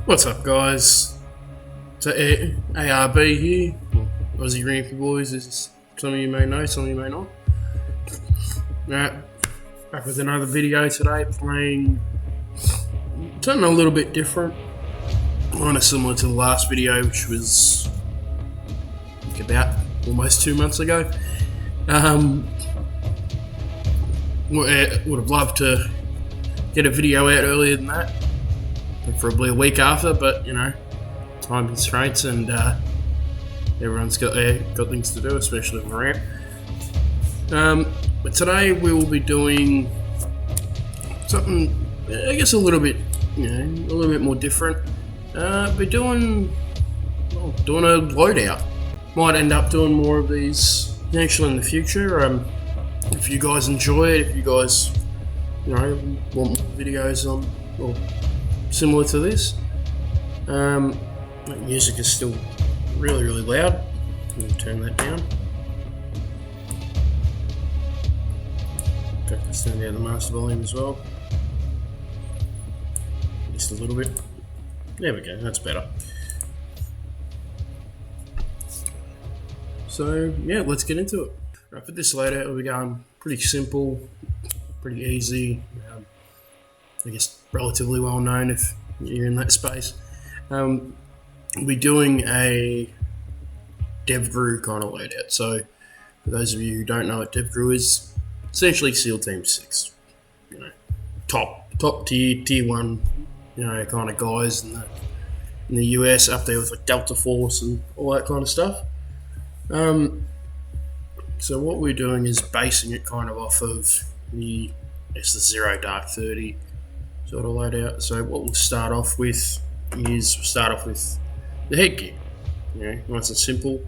What's up, guys? It's ARB here, Aussie Rampy Boys, as some of you may know, some of you may not. Back with another video today, playing something a little bit different, kind of similar to the last video, which was about almost 2 months ago. Would have loved to get a video out earlier than that, preferably a week after, but you know, time constraints and everyone's got things to do, especially on the ramp. But today we will be doing something, I guess, a little bit more different. We're doing a loadout. Might end up doing more of these actually in the future. If you guys enjoy it, if you guys want more videos on or similar to this. The music is still really loud. I'm going to turn that down. Okay, let's turn down the master volume as well. Just a little bit. There we go, that's better. So yeah, let's get into it. Right, for this loadout we're going pretty simple, pretty easy. I guess relatively well known if you're in that space. We'll be doing a DevGru kind of loadout. So for those of you who don't know what DevGru is, essentially SEAL Team 6. Top tier 1, kind of guys in the US, up there with like Delta Force and all that kind of stuff. So what we're doing is basing it kind of off of the Zero Dark 30 sort of loadout. So what we'll start off with is the headgear. Nice and simple.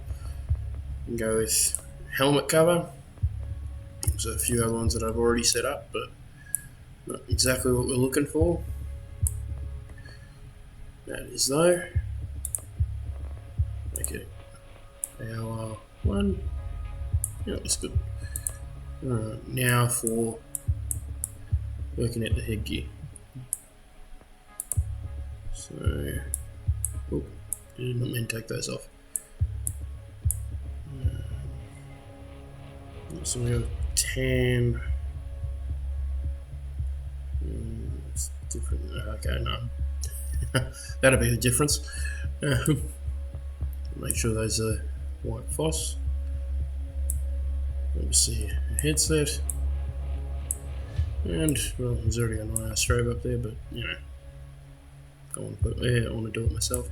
You can go with helmet cover. There's a few other ones that I've already set up, but not exactly what we're looking for. That is though. Okay. Our one. Yeah, that's good. Alright, now for working at the headgear. So, did not mean to take those off. So we have tan. It's different. Okay, no. That'll be the difference. Make sure those are white phos. Obviously a headset. And, well, there's already an IR strobe up there, but, I want to do it myself.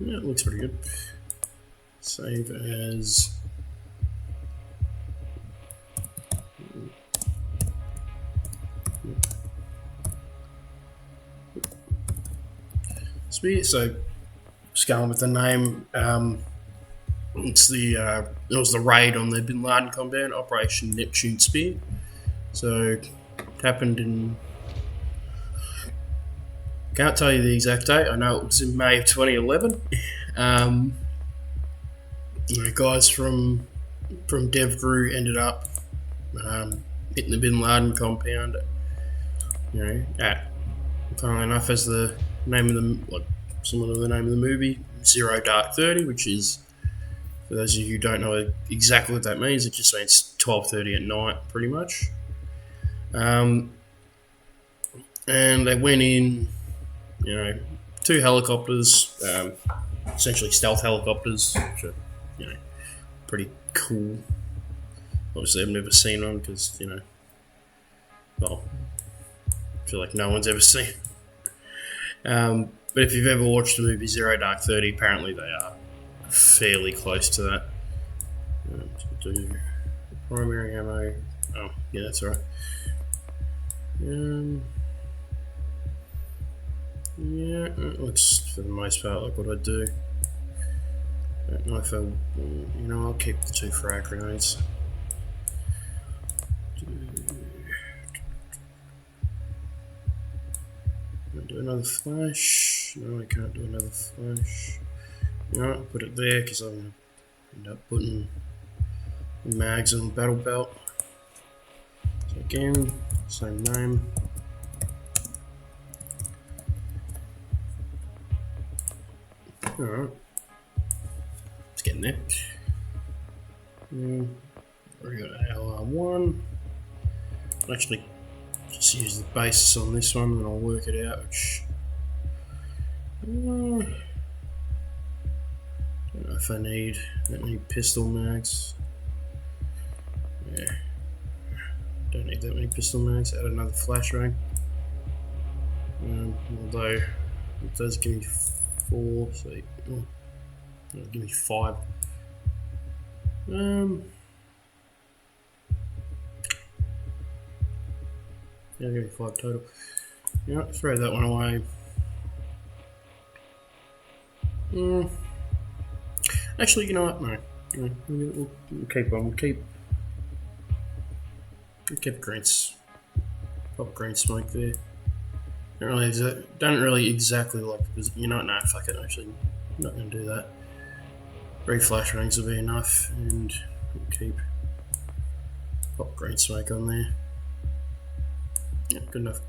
Yeah, it looks pretty good. Save as. Spear. So, just going with the name. It was the raid on the Bin Laden compound, Operation Neptune Spear. So, it happened in. Can't tell you the exact date. I know it was in May of 2011. Guys from DevGru ended up hitting the Bin Laden compound. Funnily enough, as the name of similar to the name of the movie, Zero Dark 30, which is, for those of you who don't know exactly what that means, it just means 12:30 at night, pretty much. And they went in, 2 helicopters, essentially stealth helicopters, which are, pretty cool. Obviously, I've never seen one because, well, I feel like no one's ever seen. But if you've ever watched the movie Zero Dark 30, apparently they are fairly close to that. Do primary ammo. Oh, yeah, that's alright. Yeah, it looks for the most part like what I do. I don't know if I'll keep the 2 frag grenades. Do another flash. No, I can't do another flash. I'll put it there because I'm going to end up putting the mags on the battle belt. So again, same name. Alright. It's getting there. We got LR1. Actually, just use the basis on this one and I'll work it out. Which, don't know if I need that many pistol mags. Yeah. Don't need that many pistol mags. Add another flashbang. Although it does give me 4, so it'll give me 5. Yeah, I'll give me 5 total. Yeah, throw that one away. Actually, you know what? No, we'll keep one. We'll keep pop green smoke there. Don't really exactly like the, you know, no, fuck it. Actually, I'm not going to do that. 3 flashbangs will be enough, and we'll keep pop green smoke on there. Yeah, good enough.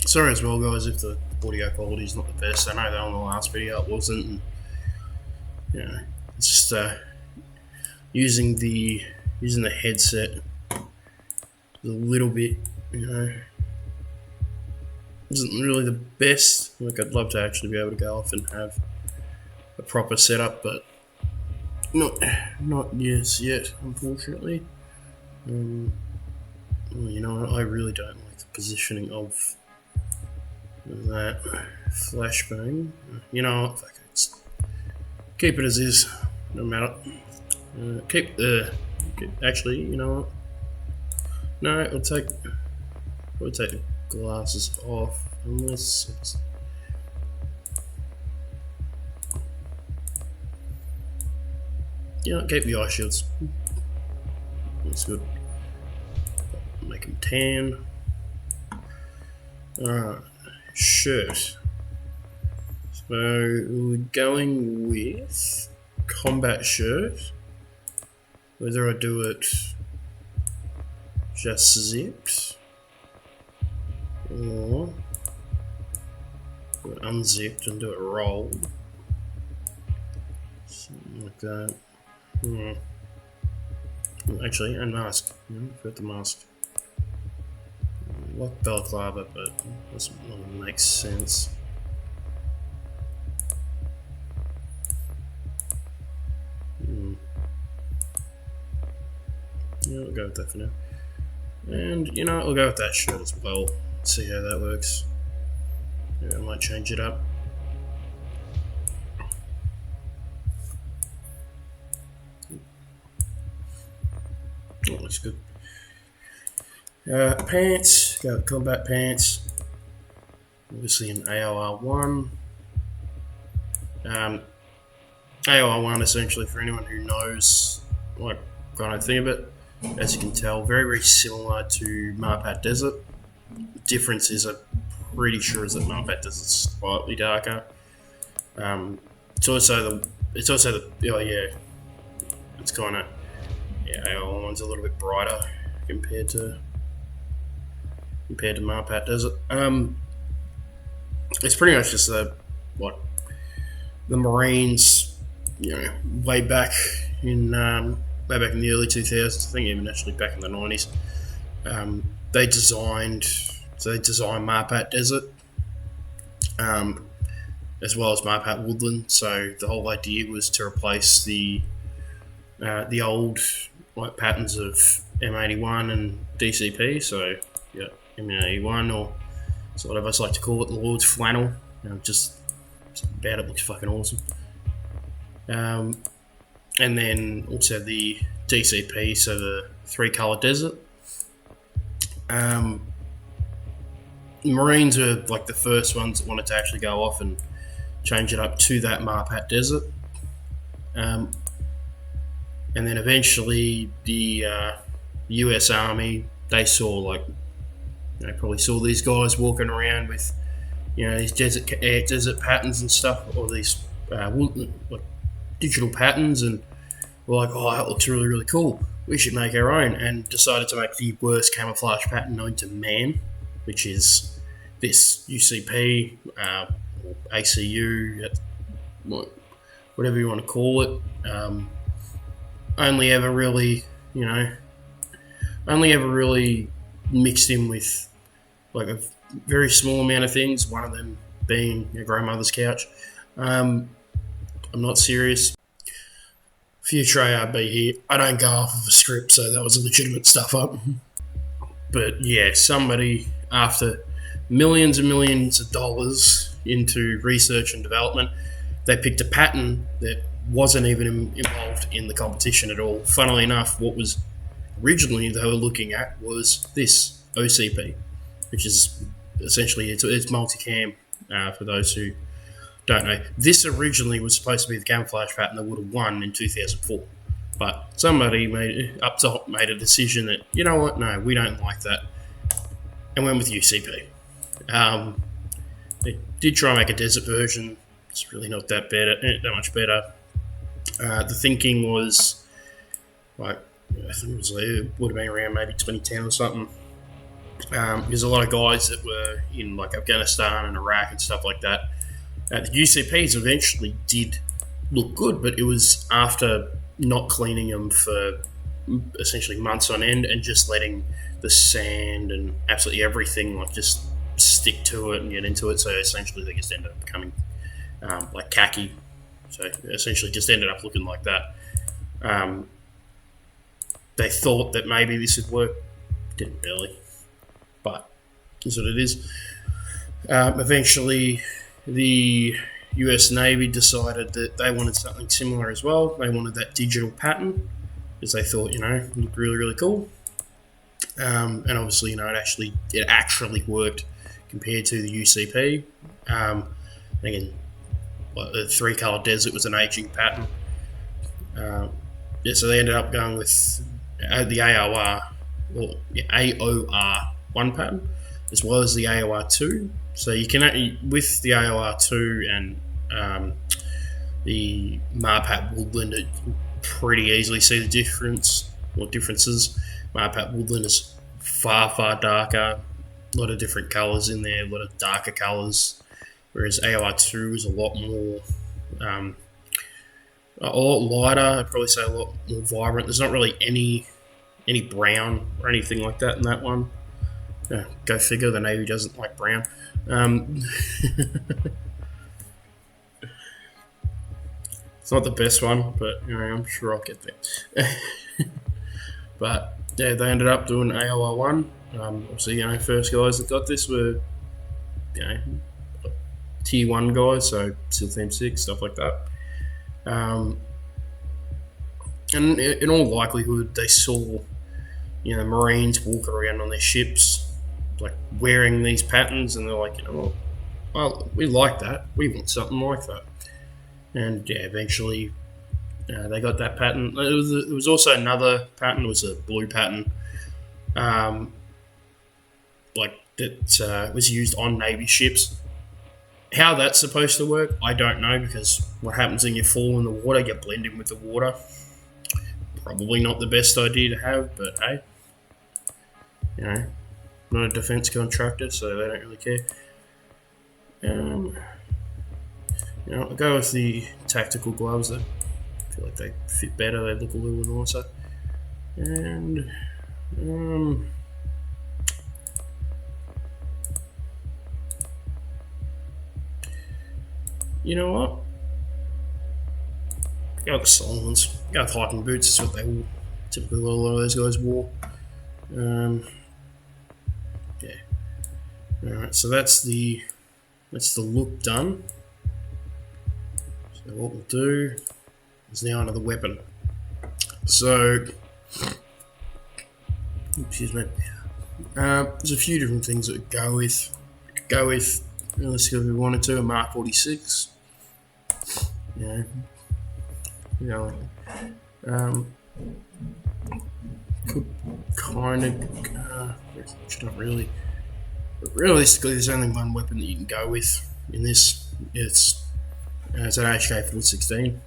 Sorry as well, guys, if the audio quality is not the best. I know that on the last video it wasn't. And, you know, it's just using the headset a little bit, you know, isn't really the best. Like, I'd love to actually be able to go off and have a proper setup, but not yet, unfortunately. Well, you know, I really don't like the positioning of that flashbang. You know what? Fuck it. Keep it as is. No matter. Actually, you know what? No, we'll take the glasses off unless it's. Yeah, keep the eye shields. That's good. Make them tan. Alright, shirt. So we're going with combat shirt. Whether I do it just zipped or unzipped and do it rolled. Something like that. Actually, and mask. Put the mask. Like balaclava, but doesn't really make sense. Yeah, we'll go with that for now. And, you know, I'll go with that shirt as well. See how that works. Yeah, I might change it up. Oh, looks good. Pants, go with combat pants. Obviously an AOR1. AOR1 essentially, for anyone who knows what kind of thing of it, as you can tell, very, very similar to Marpat Desert. The difference is, I'm pretty sure, is that Marpat Desert's slightly darker. It's also it's kind of, AOR1's a little bit brighter compared to Marpat Desert. It's pretty much just the Marines, you know, way back in the early 2000s, I think even actually back in the 90s, they designed Marpat Desert, as well as Marpat Woodland. So the whole idea was to replace the old patterns of M81 and DCP. So yeah, M81, or sort of us like to call it, the Lord's Flannel. Just about it, looks fucking awesome. And then also the DCP, so the 3-color desert. Marines were like the first ones that wanted to actually go off and change it up to that Marpat Desert. And then eventually the US Army, they saw probably saw these guys walking around with, these desert patterns and stuff, or these digital patterns, and were like, oh, that looks really, really cool. We should make our own, and decided to make the worst camouflage pattern known to man, which is this UCP, or ACU, whatever you want to call it. Only ever really mixed in with like a very small amount of things, one of them being your grandmother's couch. I'm not serious. Future ARB here. I don't go off of a script, so that was a legitimate stuff up. But yeah, somebody, after millions and millions of dollars into research and development, they picked a pattern that wasn't even involved in the competition at all. Funnily enough, what was originally they were looking at was this OCP, which is essentially it's multicam. For those who don't know, this originally was supposed to be the camouflage pattern that would have won in 2004, but somebody made a decision that, you know what, no, we don't like that, and went with UCP. They did try and make a desert version. It's really not that much better. The thinking was like, I think it would have been around maybe 2010 or something. There's a lot of guys that were in like Afghanistan and Iraq and stuff like that. The UCPs eventually did look good, but it was after not cleaning them for essentially months on end and just letting the sand and absolutely everything like just stick to it and get into it. So essentially they just ended up becoming like khaki. So essentially just ended up looking like that. They thought that maybe this would work. Didn't really. But that's what it is. Eventually, the US Navy decided that they wanted something similar as well. They wanted that digital pattern because they thought, it looked really, really cool. And obviously, it actually worked compared to the UCP. Again, like the 3-color desert was an aging pattern. So they ended up going with the AOR 1 pattern, as well as the AOR 2. So you can, with the AOR 2 and the Marpat Woodland, you can pretty easily see the differences. Marpat Woodland is far, far darker, a lot of different colours in there, a lot of darker colours, whereas AOR 2 is a lot more, a lot lighter. I'd probably say a lot more vibrant. There's not really any brown or anything like that in that one. Go figure, the Navy doesn't like brown. It's not the best one, but I'm sure I'll get there. But yeah, they ended up doing AOR 1. Obviously, first guys that got this were, tier 1 guys, so SEAL Team 6, stuff like that. And in all likelihood, they saw, Marines walk around on their ships, like wearing these patterns, and they're like, well, we like that. We want something like that. And yeah, eventually they got that pattern. There was also another pattern. It was a blue pattern, that was used on Navy ships. How that's supposed to work, I don't know, because what happens when you fall in the water, you blend in with the water. Probably not the best idea to have, but hey, not a defense contractor, so they don't really care. I'll go with the tactical gloves. I feel like they fit better. They look a little nicer. And you know what? Go with the Solomons. Go with hiking boots. That's what they wore. Typically, what a lot of those guys wore. Yeah. All right. So that's the look done. So what we'll do is now onto the weapon. So, excuse me. There's a few different things that would go with. Realistically, if we wanted to, a Mark 46. Could kind of, should not really. But realistically, there's only one weapon that you can go with in this. It's an HK 416.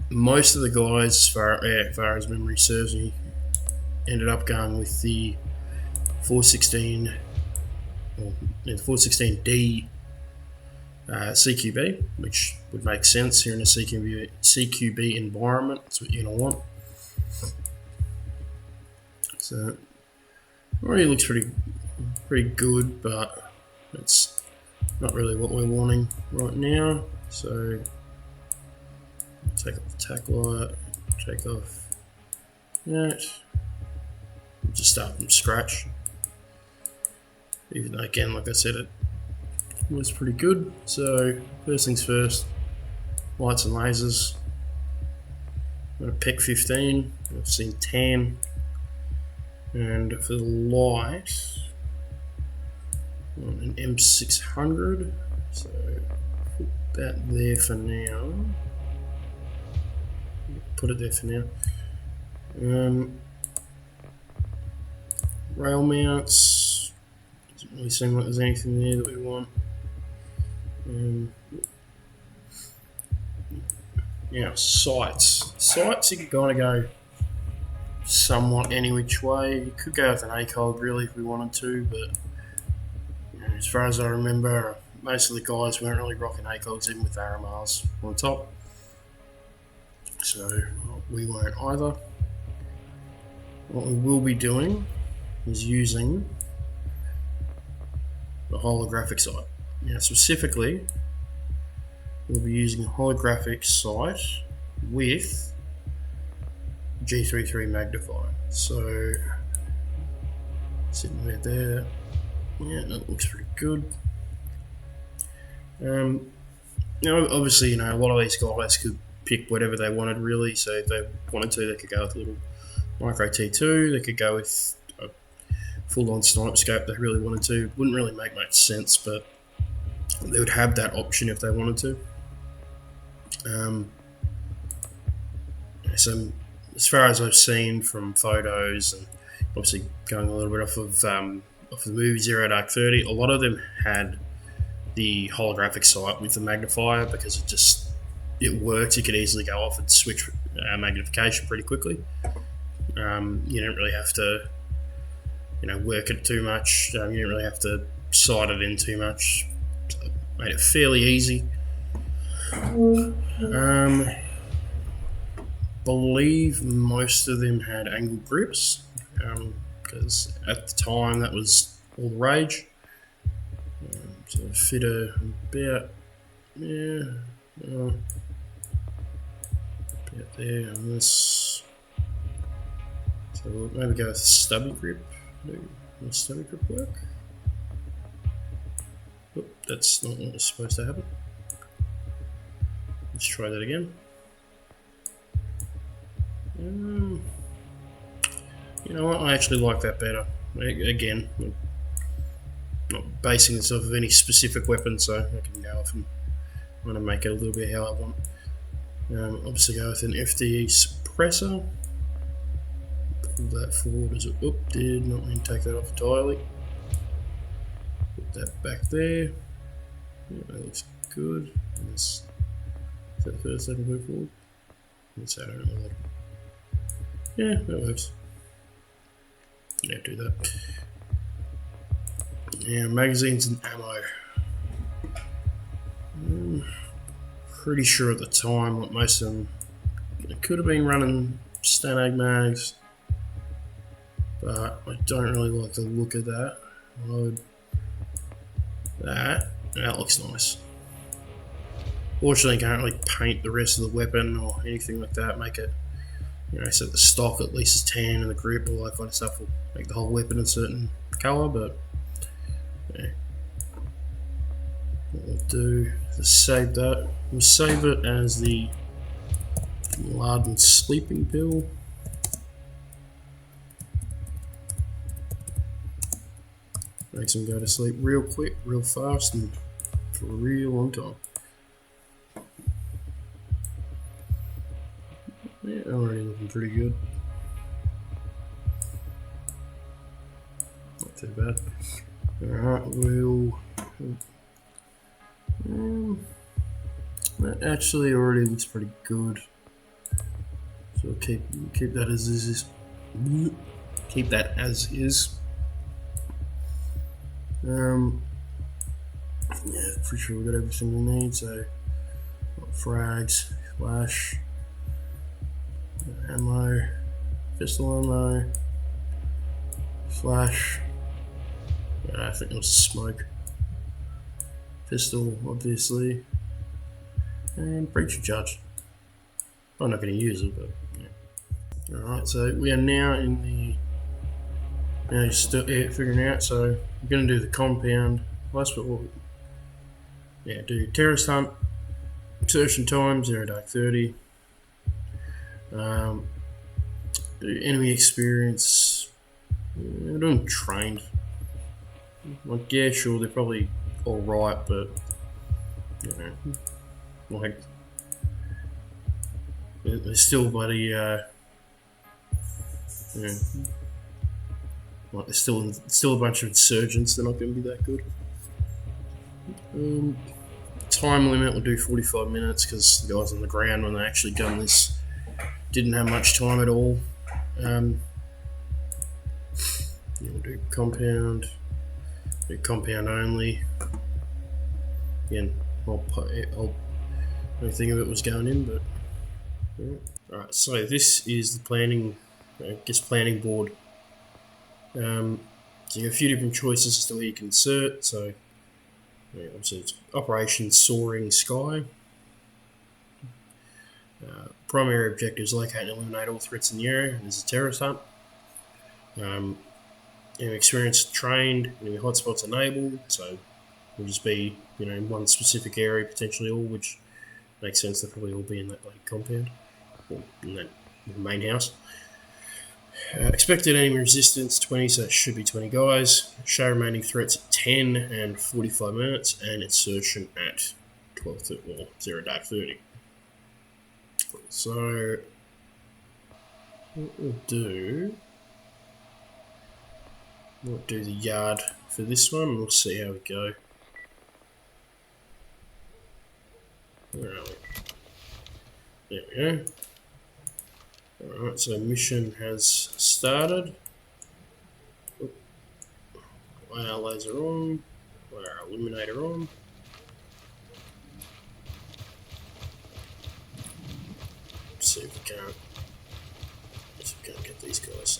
Most of the guys, as far as memory serves me, ended up going with the 416, or the 416D CQB, which would make sense here in a CQB environment. That's what you're going to want. So already looks pretty good, but it's not really what we're wanting right now. So take off the tack light, take off that. Just start from scratch. Even though, again, like I said, it was pretty good. So first things first, lights and lasers. I'm going to pick 15. I've seen 10. And for the light, an M600. So put that there for now. Put it there for now. Rail mounts. Doesn't really seem like there's anything there that we want. Now, sights. Sights, you can kind of go somewhat any which way. You could go with an ACOG really if we wanted to, but as far as I remember, most of the guys weren't really rocking ACOGs even with RMRs on top. So we won't either. What we will be doing is using the holographic sight. Now specifically, we'll be using a holographic sight with G33 magnifier. So sitting right there, yeah, that looks pretty good. Obviously, a lot of these guys could pick whatever they wanted really. So if they wanted to, they could go with a little micro T2. They could go with a full-on snipe scope if they really wanted to. Wouldn't really make much sense, but they would have that option if they wanted to. So as far as I've seen from photos, and obviously going a little bit off of the movie Zero Dark 30, a lot of them had the holographic sight with the magnifier because it worked. You could easily go off and switch magnification pretty quickly. You don't really have to, work it too much. You don't really have to sight it in too much. So it made it fairly easy. Believe most of them had angle grips because at the time that was all the rage. So it fit about there on this. So we'll maybe go with stubby grip. Will stubby grip work? Oh, that's not what was supposed to happen. Let's try that again. You know what? I actually like that better. Again, I'm not basing this off of any specific weapon, so I can go off and want to make it a little bit how I want. Obviously, go with an FDE suppressor. Pull that forward as it did not mean to take that off entirely. Put that back there. Yeah, that looks good. Is that the first I can move forward? Let's say I don't know that. Yeah, that works. Yeah, do that. Yeah, magazines and ammo. Pretty sure at the time, like most of them, it could have been running Stanag mags, but I don't really like the look of that. That looks nice. Fortunately, you can't really paint the rest of the weapon or anything like that. Make it, so the stock at least is tan and the grip, all that kind of stuff will make the whole weapon a certain colour. But yeah, what we'll do is save that. We'll save it as the Laden sleeping pill. Makes them go to sleep real quick, real fast, and for a real long time. Yeah, already looking pretty good. Not too bad. Alright, that actually already looks pretty good. So we'll keep that as is. Keep that as is. Yeah, pretty sure we got everything we need. So, frags, flash, ammo, pistol ammo, flash. I think it was smoke. Pistol, obviously, and breacher charge. I'm not going to use it, but yeah. Alright, so we are now in the. Now you're still figuring out. So we're going to do the compound. Last but what? Yeah, do terrorist hunt. Insertion time 0 dark 30. Do enemy experience. We're doing trained. Like, yeah, sure, they're probably alright, but you know, like they're still bloody. Yeah, like there's still a bunch of insurgents. They're not going to be that good. Time limit, we'll do 45 minutes because the guys on the ground when they actually done this didn't have much time at all. We'll do compound only. Again, don't think of it was going in, but yeah. Alright, so this is the planning board. So you have a few different choices as to where you can insert. So yeah, obviously it's Operation Soaring Sky. Primary objectives: locate and eliminate all threats in the area. There's a terrorist hunt. Experienced trained, enemy hotspots enabled. So it'll just be in one specific area, potentially all, which makes sense. They'll probably all be in that compound or in that main house. Expected enemy resistance 20, so it should be 20 guys. Show remaining threats at 10 and 45 minutes, and insertion at 12 or 0 dark 30. So what we'll do the yard for this one. We'll see how we go. Where are we? There we go. Alright, so mission has started. Our laser on. Our illuminator on. Let's see if we can't get these guys.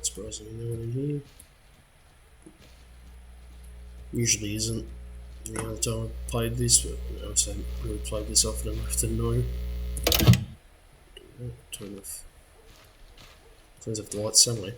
Surprisingly, no one in here. Usually isn't. The other time I played this, but I haven't really played this often enough to know. Turn off. Turns off the lights somewhere.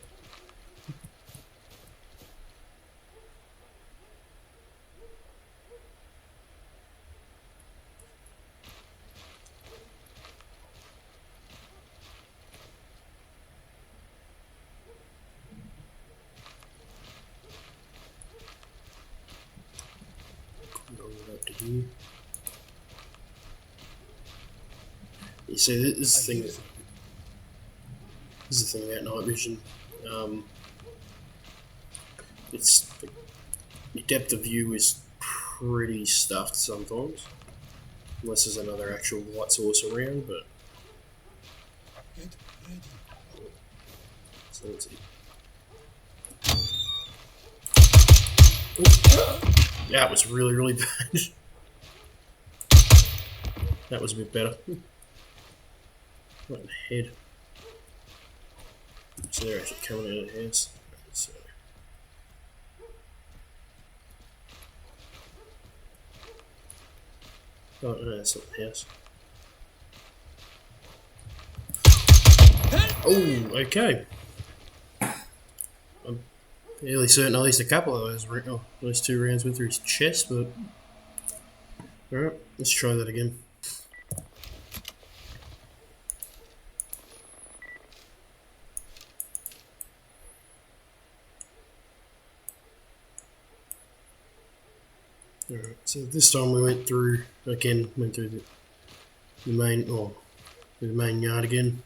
You see, this is the thing about night vision. It's the depth of view is pretty stuffed sometimes, unless there's another actual light source around. But so let's see. That was really bad. That was a bit better. Right in the head. So they're actually coming out of the house. So. Oh no, that's not the house. Oh, okay. I'm fairly certain at least a couple of those 2 rounds went through his chest, but alright, let's try that again. Alright, so this time we went through the main yard again.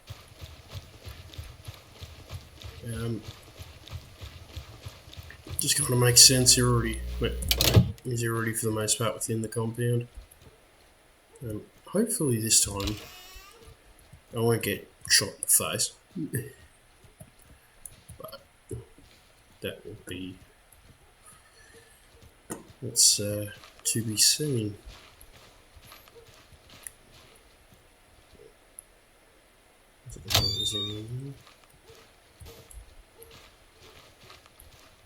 Just kind of makes sense. You're already for the most part within the compound. Hopefully this time I won't get shot in the face. But that will be that's to be seen.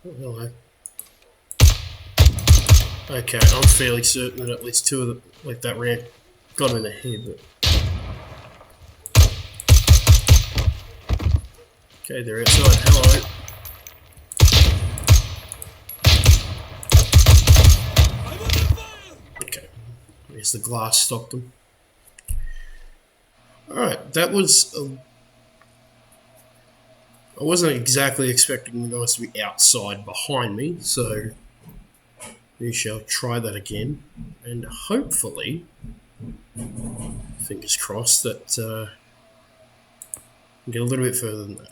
Oh, hello. Okay, I'm fairly certain that at least two of them, like that round, got him in the head, but... Okay, they're outside. Hello. Okay, I guess the glass stopped them. Alright, that was... I wasn't exactly expecting the guys to be outside behind me, so we shall try that again, and hopefully, fingers crossed, that we get a little bit further than that.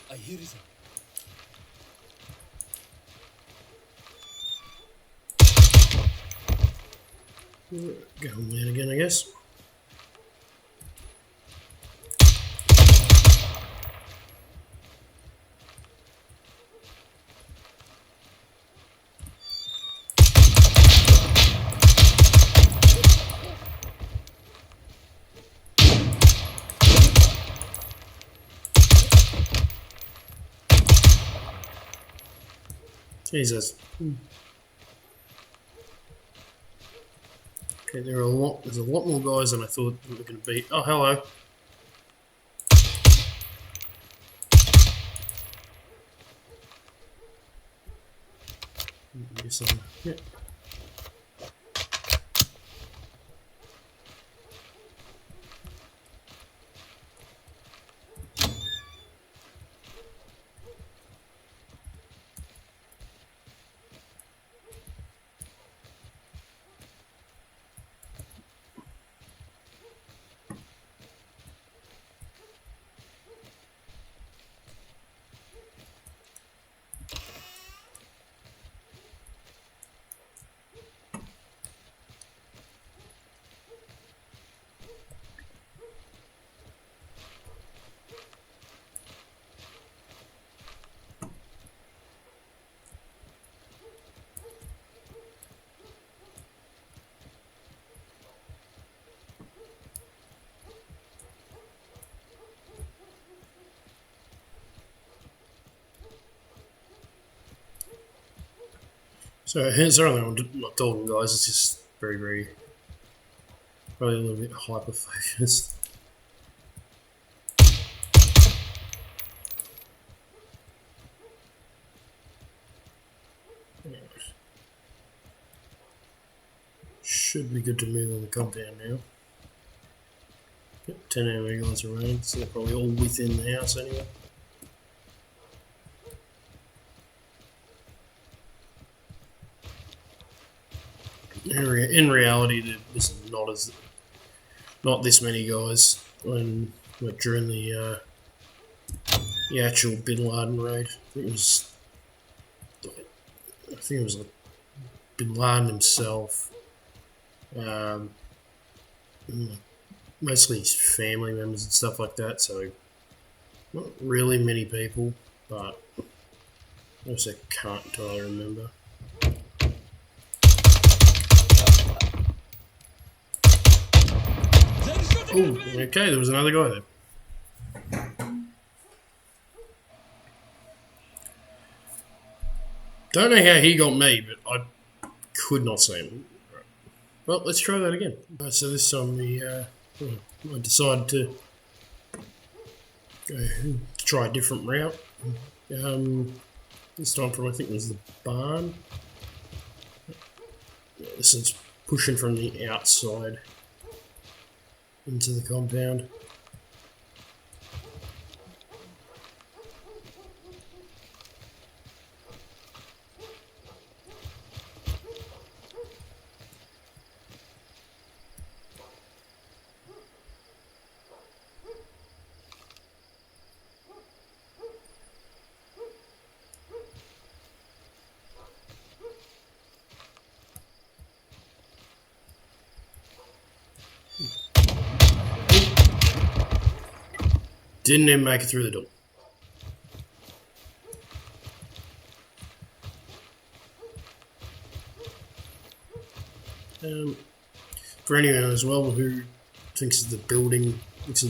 I hear it. Go on there again, I guess. Jesus. Okay, there's a lot more guys than I thought we were going to be. Oh, hello. Yep. So here's something I'm not talking, guys. It's just very, probably a little bit hyper focused. Should be good to move on the compound now. Yep, 10 enemy guys around, so they're probably all within the house anyway. In reality, there's not this many guys during the actual Bin Laden raid. I think it was like Bin Laden himself, mostly his family members and stuff like that, so not really many people, but I also can't entirely remember. Oh, okay, there was another guy there. Don't know how he got me, but I could not see him. Right. Well, let's try that again. So this time I decided to try a different route. This time from, I think it was the barn. This is pushing from the outside into the compound. Didn't even make it through the door. For anyone as well who thinks the building looks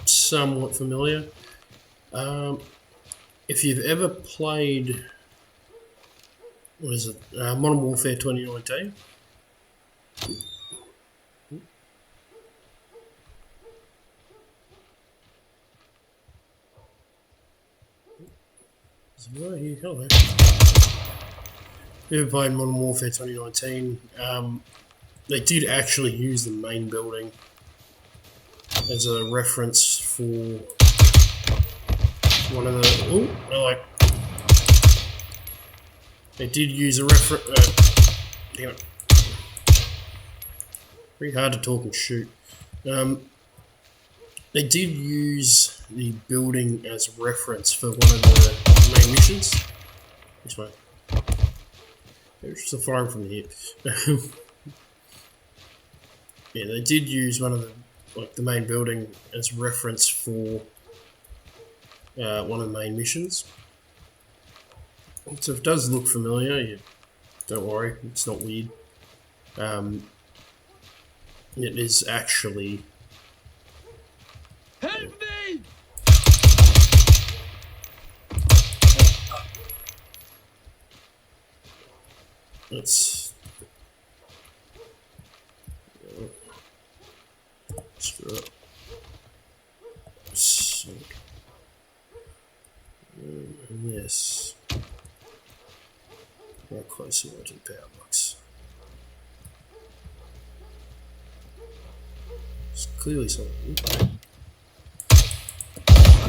somewhat familiar, if you've ever played, what is it, Modern Warfare 2019, right here, hello. If you ever played Modern Warfare 2019, they did actually use the main building as a reference for one of the. Oh, they did use a reference. Damn it! Pretty hard to talk and shoot. They did use the building as reference for one of the main missions. This way. There's just a firing from the hip. Yeah, they did use one of the main building as reference for one of the main missions. So if it does look familiar, don't worry, it's not weird. It is actually. Help me! Let's. Screw it. So, yes. How close am I to the power box? It's clearly something.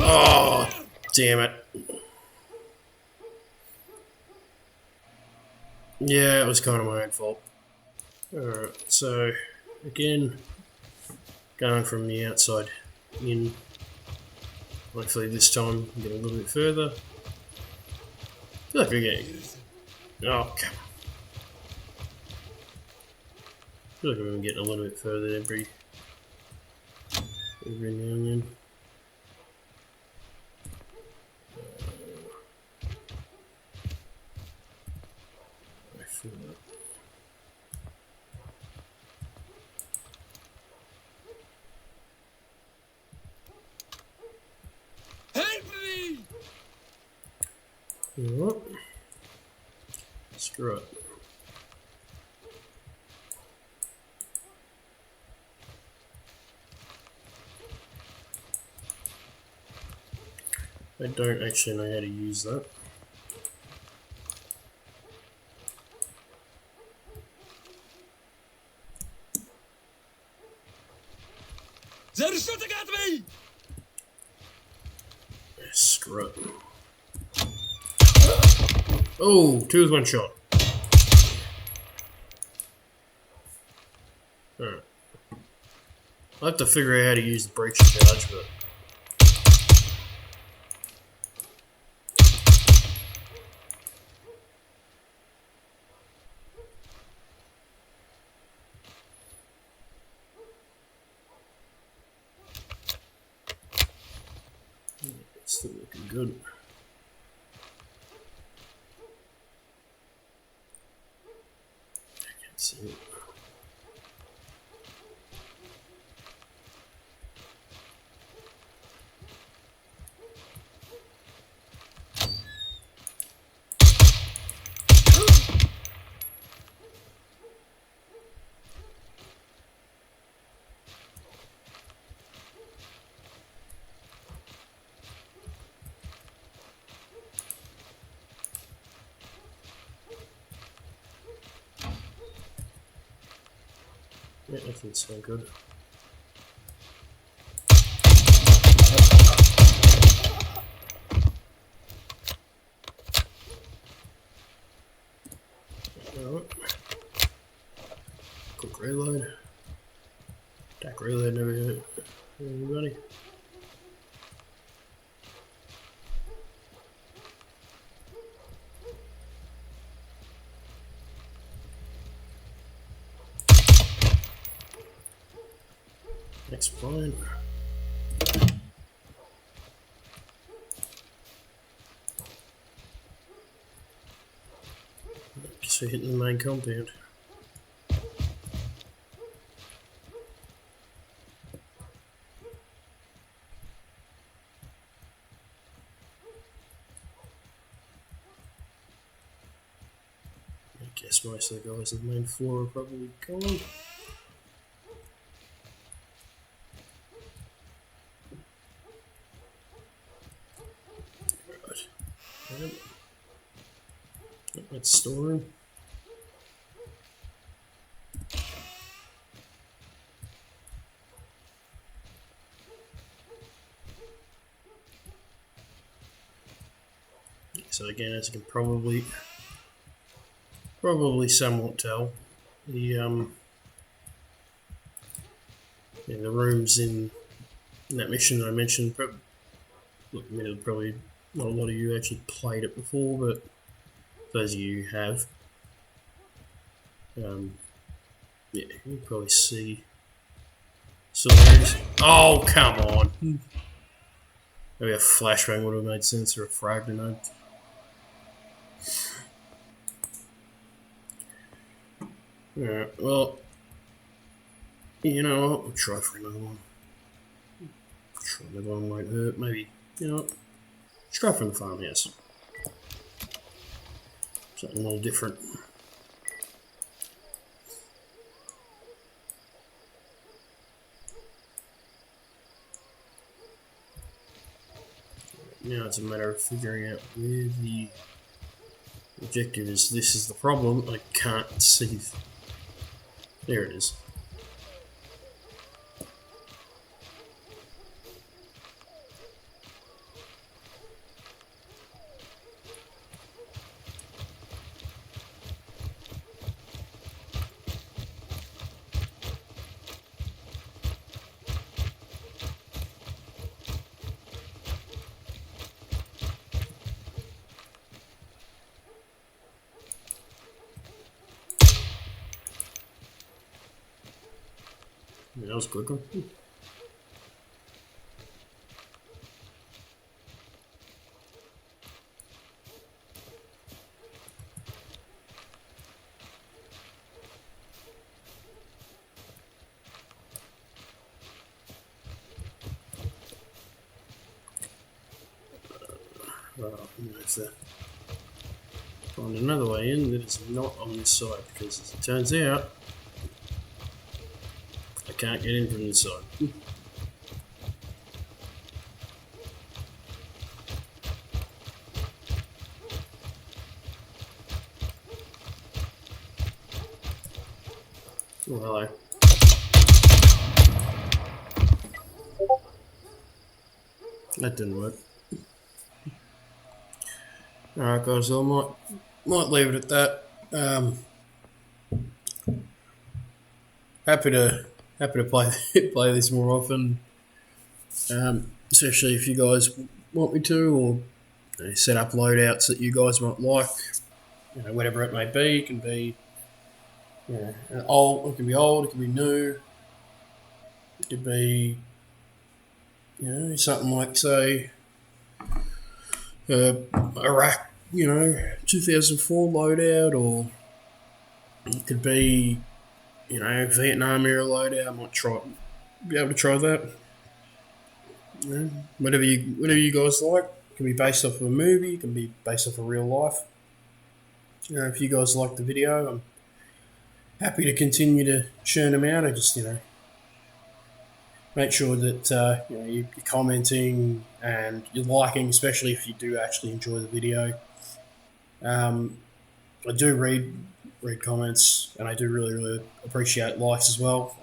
Oh, damn it. Yeah, it was kind of my own fault. Alright, so again, going from the outside in. Hopefully this time get a little bit further. I feel like we're getting. Oh, come on. I feel like we're getting a little bit further every now and then. I feel that. Help me! Alright. Screw it. I don't actually know how to use that. They're shooting at me! Screw it. Oh, 2 with 1 shot. Alright. I'll have to figure out how to use the breach charge, but. good. I can't see it. Yeah, nothing's so good. Alright. Quick reload. Attack reload, never hit anybody. Explain. Guess we're hitting the main compound. I guess most of the guys on the main floor are probably gone. Let's store him. So again, as you can probably somewhat tell, the rooms in that mission that I mentioned. Probably not a lot of you actually played it before, but those of you who have, yeah, you can probably see some areas. Oh, come on! Maybe a flashbang would have made sense, or a frag grenade. Alright, well, you know what? We'll try for another one. Try another one won't hurt. Maybe, you know what? Let's try from the farmhouse. Something a little different. Now it's a matter of figuring out where the objective is. This is the problem. I can't see. There it is. That was a quick one. Well, if they find another way in that is not on this side, because as it turns out, I can't get in from this side. Oh, hello. That didn't work. Alright guys, so I might leave it at that. Happy to play this more often, especially if you guys want me to, or set up loadouts that you guys might like. Whatever it may be. It can be old. It can be old. It can be new. It could be something like, say, Iraq, 2004 loadout, or it could be, Vietnam era loadout. I might be able to try that. Whatever you guys like. It can be based off of a movie. It can be based off of real life. If you guys like the video, I'm happy to continue to churn them out. I just, make sure that you're commenting and you're liking, especially if you do actually enjoy the video. I do read comments, and I do really appreciate likes as well.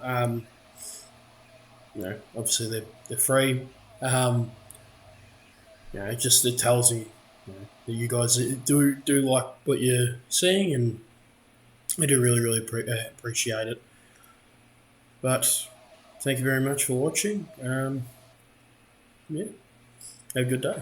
Obviously they're free. Um, it tells me that you guys do like what you're seeing, and I do really appreciate it. But thank you very much for watching. Yeah, have a good day.